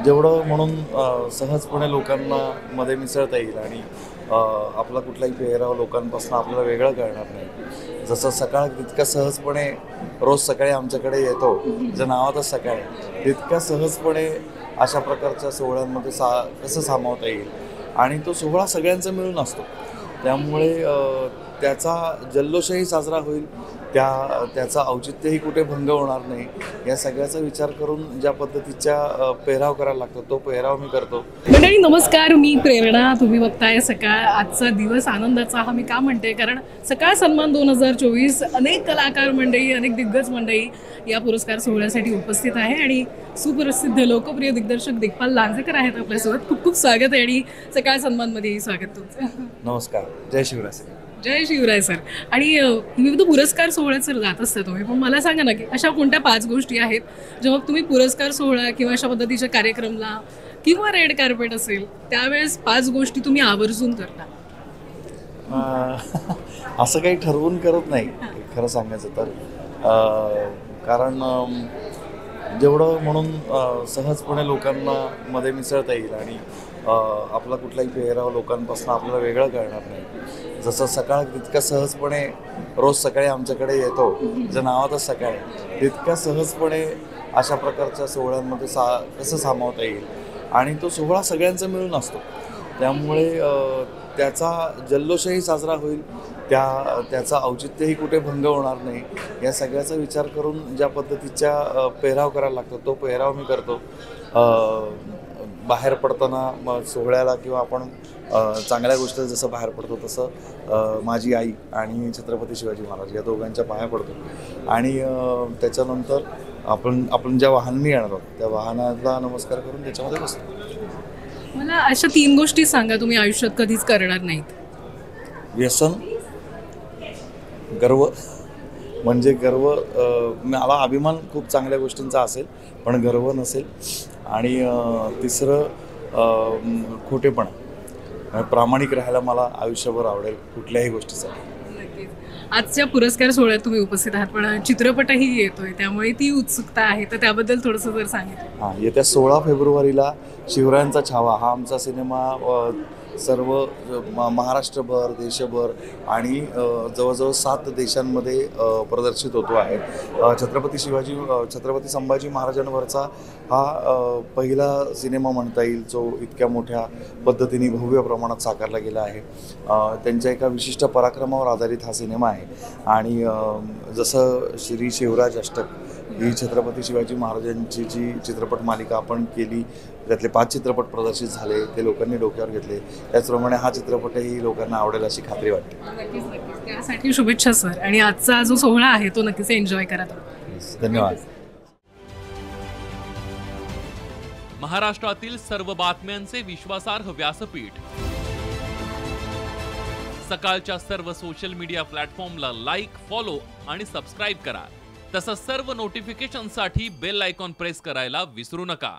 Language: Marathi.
जेवढं म्हणून सहजपणे लोकांना मध्ये मिसळता येईल आणि आपला कुठलाही पेहराव लोकांपासून आपल्याला वेगळं करणार नाही. जसं सकाळ तितक्या सहजपणे रोज सकाळी आमच्याकडे येतो, जर नावातच सकाळ आहे, तितक्या सहजपणे अशा प्रकारच्या सोहळ्यांमध्ये कसं सामावता येईल आणि तो सोहळा सगळ्यांचा मिळून असतो. त्यामुळे त्याचा जल्लोषही साजरा होईल, त्याचा औचित्यही कुठे भंग होणार नाही, या सगळ्याचा विचार करून ज्या पद्धतीचा पेहराव करायला लागतो तो पेहराव मी करतो. मंडळी नमस्कार, मी प्रेरणा. तुम्ही बघताय सकाळ. आजचा दिवस आनंदाचा हा मी का म्हणते, कारण सकाळ सन्मान 2024 अनेक कलाकार मंडळी, अनेक दिग्गज मंडळी या पुरस्कार सोहळ्यासाठी उपस्थित आहे आणि सुप्रसिद्ध लोकप्रिय दिग्दर्शक दिग्पाल लांजेकर आहेत आपल्यासोबत. खूप खूप स्वागत आहे आणि सकाळ सन्मानमध्येही स्वागत तुमचं. नमस्कार, जय शिवराय सर. जय शिवराय सर. आणि विविध पुरस्कार सोहळ्यात सर जात असता तुम्ही, पण मला सांगा ना की अशा कोणत्या 5 गोष्टी आहेत जेव्हा तुम्ही पुरस्कार सोहळा किंवा अशा पद्धतीच्या कार्यक्रमला किंवा रेड कार्पेट असेल त्यावेळेस 5 गोष्टी तुम्ही आवर्जून करता? असं काही ठरवून करत नाही खरं सांगायचं तर, कारण जेवढं म्हणून सहजपणे लोकांना मध्ये मिसळता येईल आणि आपला कुठलाही पेहराव लोकांपासून आपल्याला वेगळं करणार नाही. जसं सकाळ तितक्या सहजपणे रोज सकाळी आमच्याकडे येतो, जर नावातच सकाळ आहे, तितक्या सहजपणे अशा प्रकारच्या सोहळ्यांमध्ये कसं सामावता येईल आणि तो सोहळा सगळ्यांचा मिळून असतो. त्यामुळे त्याचा जल्लोषही साजरा होईल, त्याचा औचित्यही कुठे भंग होणार नाही, या सगळ्याचा विचार करून ज्या पद्धतीचा पेहराव करायला लागतो तो पेहराव मी करतो. बाहेर पडताना मग सोहळ्याला किंवा आपण चांगल्या गोष्टी जसं बाहेर पडतो तसं माझी आई आणि छत्रपती शिवाजी महाराज या दोघांच्या पाया पडतो आणि त्याच्यानंतर आपण ज्या वाहनाने येणार आहोत त्या वाहनाला नमस्कार करून त्याच्यामध्ये बसतो. मला अशा 3 गोष्टी सांगा तुम्ही आयुष्यात कधीच करणार नाहीत. व्यसन, गर्व, म्हणजे गर्व, मला अभिमान खूप चांगल्या गोष्टींचा असेल पण गर्व नसेल, आणि तिसरं खोटेपणा. प्रामाणिक राहायला मला आयुष्यभर आवडेल कुठल्याही गोष्टीसाठी. आजच्या पुरस्कार सोहळ्यात तुम्ही उपस्थित आहात, पण चित्रपटही येतोय त्यामुळे ती उत्सुकता आहे, तर त्याबद्दल थोडंसं जर सांगितलं. हां, येत्या 16 फेब्रुवारीला शिवरायांचा छावा हा आमचा सिनेमा सर्व महाराष्ट्रभर, देशभर आणि जवळजवळ 7 देशांमध्ये प्रदर्शित होतो आहे. छत्रपती संभाजी महाराजांवरचा हा पहिला सिनेमा म्हणता येईल जो इतक्या मोठ्या पद्धतीने भव्य प्रमाणात साकारला गेला आहे. त्यांच्या एका विशिष्ट पराक्रमावर आधारित हा सिनेमा आहे आणि जसं श्री शिवराज अष्टक ही छत्रपती शिवाजी महाराजांची जी चित्रपट मालिका आपण केली, त्यातले 5 चित्रपट प्रदर्शित झाले, ते लोकांनी डोक्यावर घेतले, त्याचप्रमाणे हा चित्रपटही लोकांना आवडेल अशी खात्री वाटते. नक्कीच नक्कीच, त्यासाठी शुभेच्छा सर. आणि आजचा जो सोहळा आहे तो नक्कीच एन्जॉय करा. धन्यवाद. महाराष्ट्रातील सर्व बातम्यांचे विश्वासार्ह व्यासपीठ. सकाळच्या सर्व सोशल मीडिया प्लॅटफॉर्मला लाईक, फॉलो आणि सबस्क्राईब करा. तसंच सर्व नोटिफिकेशनसाठी बेल आयकॉन प्रेस करायला विसरू नका.